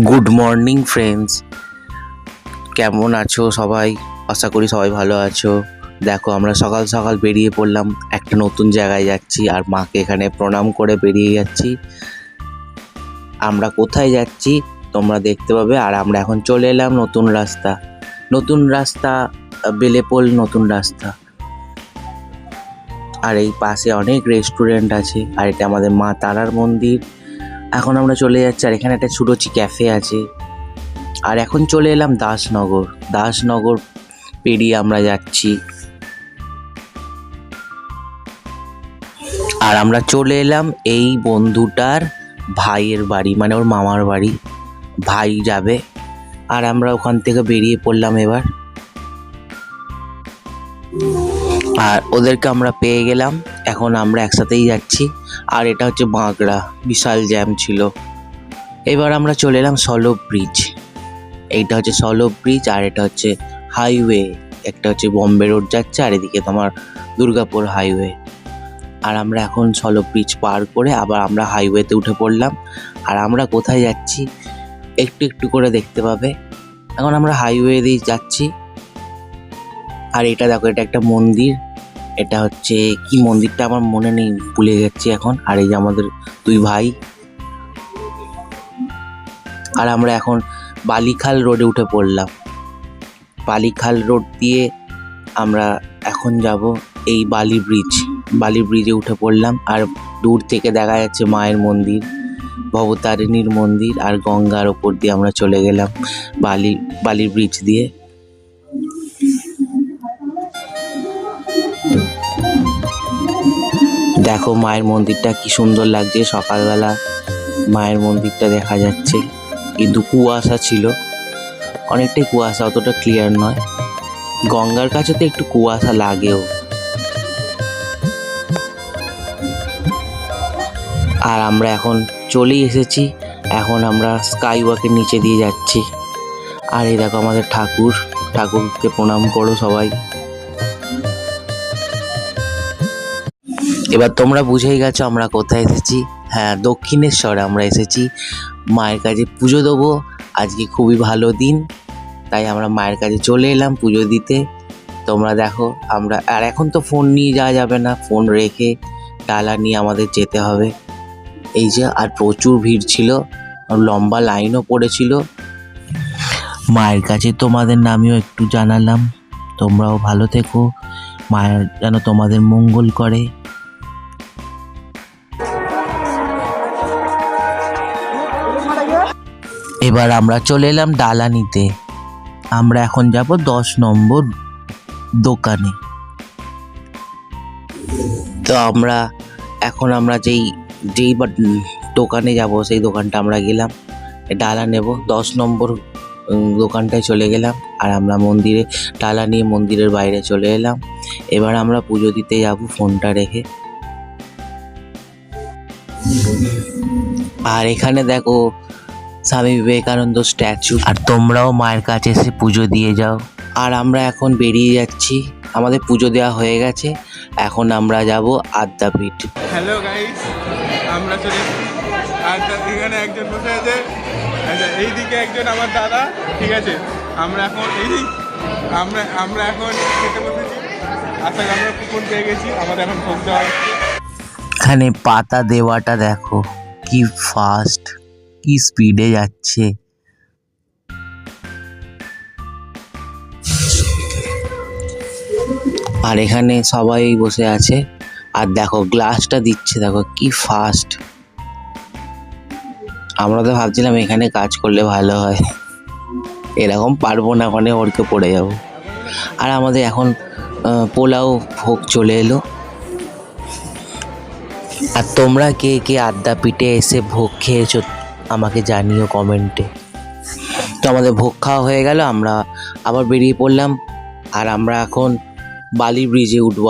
Good morning friends, কেমন আছো সবাই? আশা করি সবাই ভালো আছো। দেখো, আমরা সকাল সকাল বেরিয়ে পড়লাম, একটা নতুন জায়গায় যাচ্ছি আর মাকে এখানে প্রণাম করে বেরিয়ে যাচ্ছি। আমরা কোথায় যাচ্ছি তোমরা দেখতে পাবে। আর আমরা এখন চলে এলাম নতুন রাস্তা বেলেপোল নতুন রাস্তা। আর এই পাশে অনেক রেস্টুরেন্ট আছে, আর এটা আমাদের মা তারার মন্দির। এখন আমরা চলে যাচ্ছি, আর এখানে একটা সুরুচি ক্যাফে আছে। আর এখন চলে এলাম দাসনগর পেরিয়ে আমরা যাচ্ছি। আর আমরা চলে এলাম এই বন্ধুটার ভাইয়ের বাড়ি, মানে ওর মামার বাড়ি। ভাই যাবে, আর আমরা ওখান থেকে বেরিয়ে পড়লাম এবার। আর ওদেরকে আমরা পেয়ে গেলাম, এখন আমরা একসাথেই যাচ্ছি। আর এটা হচ্ছে বাঁকড়া, বিশাল জ্যাম ছিল। এবার আমরা চলে এলাম সলভ ব্রিজ। এইটা হচ্ছে সলভ ব্রিজ, আর এটা হচ্ছে হাইওয়ে। একটা হচ্ছে বম্বে রোড যাচ্ছে, আর এদিকে তোমার দুর্গাপুর হাইওয়ে। আর আমরা এখন সলভ ব্রিজ পার করে আবার আমরা হাইওয়েতে উঠে পড়লাম। আর আমরা কোথায় যাচ্ছি একটু একটু করে দেখতে পাবে। এখন আমরা হাইওয়ে দিয়ে যাচ্ছি। আর এটা দেখো, এটা একটা মন্দির। এটা হচ্ছে কি মন্দিরটা আমার মনে নেই, ভুলে যাচ্ছি এখন। আর এই যে আমাদের দুই ভাই। আর আমরা এখন বালিখাল রোডে উঠে পড়লাম। বালিখাল রোড দিয়ে আমরা এখন যাব এই বালি ব্রিজে উঠে পড়লাম। আর দূর থেকে দেখা যাচ্ছে মায়ের মন্দির, ভবতারিণীর মন্দির, আর গঙ্গার ওপর দিয়ে আমরা চলে গেলাম বালি ব্রিজ দিয়ে। দেখো মায়ের মন্দিরটা কি সুন্দর লাগছে। সকালবেলা মায়ের মন্দিরটা দেখা যাচ্ছে, কিন্তু কুয়াশা ছিল, অনেকটাই কুয়াশা, অতটা ক্লিয়ার নয়। গঙ্গার কাছে তো একটু কুয়াশা লাগেও। আর আমরা এখন চলেই এসেছি, এখন আমরা স্কাই ওয়াকের নিচে দিয়ে যাচ্ছি। আর এই দেখো আমাদের ঠাকুরকে প্রণাম করো সবাই। এবার তোমরা বুঝেই গেছো আমরা কোথায় এসেছি। হ্যাঁ, দক্ষিণেশ্বরে আমরা এসেছি মায়ের কাছে পুজো দেবো। আজকে খুবই ভালো দিন, তাই আমরা মায়ের কাছে চলে এলাম পুজো দিতে। তোমরা দেখো, আমরা আর এখন তো ফোন নিয়ে যাওয়া যাবে না, ফোন রেখে ডালা নিয়ে আমাদের যেতে হবে। এই যে, আর প্রচুর ভিড় ছিল, লম্বা লাইনও পড়েছিল। মায়ের কাছে তোমাদের নামেও একটু জানালাম, তোমরাও ভালো থেকো, মায়ের যেন তোমাদের মঙ্গল করে। এবার আমরা চলে এলাম ডালা নিতে। আমরা এখন যাব 10 নম্বর দোকানে। তো আমরা যেই দোকানে যাব, সেই দোকানটা আমরা গেলাম, ডালা নেব। 10 নম্বর দোকানটায় চলে গেলাম। আর আমরা মন্দিরে ডালা নিয়ে মন্দিরের বাইরে চলে এলাম। এবার আমরা পুজো দিতে যাব ফোনটা রেখে। আর এখানে দেখো স্বামী বিবেকানন্দ স্ট্যাচু। আর তোমরাও মায়ের কাছে এসে পুজো দিয়ে যাও। আর আমরা এখন বেরিয়ে যাচ্ছি, আমাদের পুজো দেওয়া হয়ে গেছে। এখন আমরা যাব আদ্যাপীঠ। হ্যালো গাইস, আমরা চলে এখানে একজন বসে আছে, আচ্ছা এইদিকে একজন আমার দাদা, ঠিক আছে। আমরা এখন আমরা এখন খেতে বসেছি। আশা করি আমরা কুপন পেয়ে গেছি, আমাদের এখন ভোগ দেওয়া হচ্ছে। এখানে পাতা দেওয়াটা দেখো কি ফাস্ট, কি স্পিডে যাচ্ছে। আর এখানে সবাই বসে আছে, আর দেখো গ্লাসটা দিচ্ছে, দেখো কি ফাস্ট। আমরা তো ভাবছিলাম এখানে কাজ করলে ভালো হয়, এরকম পারবো না, ওখানে ওরকে পড়ে যাব। আর আমাদের এখন পোলাও ভোগ চলে এলো। আর তোমরা কে কে আদ্যাপীঠে এসে ভোগ খেয়েছো আমাকে জানিও কমেন্টে। তো আমাদের ভোগ খাওয়া হয়ে গেল, আমরা আবার বেরিয়ে পড়লাম। আর আমরা এখন বালি ব্রিজে উঠবো,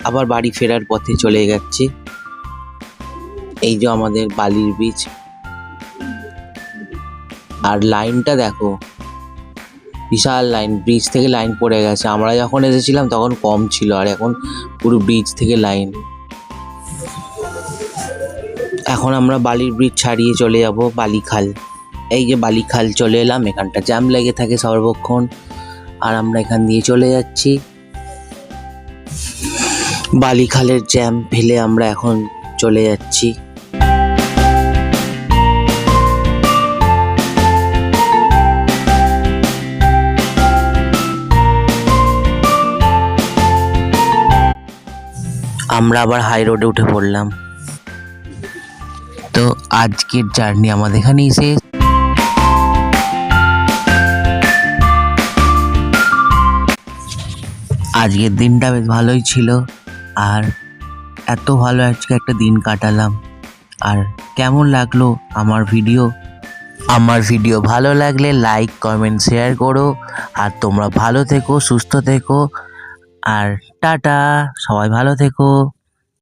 আবার বাড়ি ফেরার পথে চলে যাচ্ছি। এই যে আমাদের বালির ব্রিজ। আর লাইনটা দেখো, বিশাল লাইন, ব্রিজ থেকে লাইন পড়ে গেছে। আমরা যখন এসেছিলাম তখন কম ছিল, আর এখন পুরো ব্রিজ থেকে লাইন। এখন আমরা বালির ব্রিজ ছাড়িয়ে চলে যাব বালিখাল। এই যে বালিখাল চলে এলাম, এখানটা জ্যাম লেগে থাকে সর্বক্ষণ, আর আমরা এখান দিয়ে চলে যাচ্ছি। বালিখালের জ্যাম ফেলে আমরা এখন চলে যাচ্ছি। আমরা আবার হাই রোডে উঠে পড়লাম। তো আজকের জার্নি আমাদের এখানেই শেষ। আজকের দিনটা বেশ ভালোই ছিল, আর এত ভালো আজকে একটা দিন কাটালাম। আর কেমন লাগলো আমার ভিডিও ভালো লাগলে লাইক কমেন্ট শেয়ার করো। আর তোমরা ভালো থেকো, সুস্থ থেকো, আর টাটা, সবাই ভালো থেকো।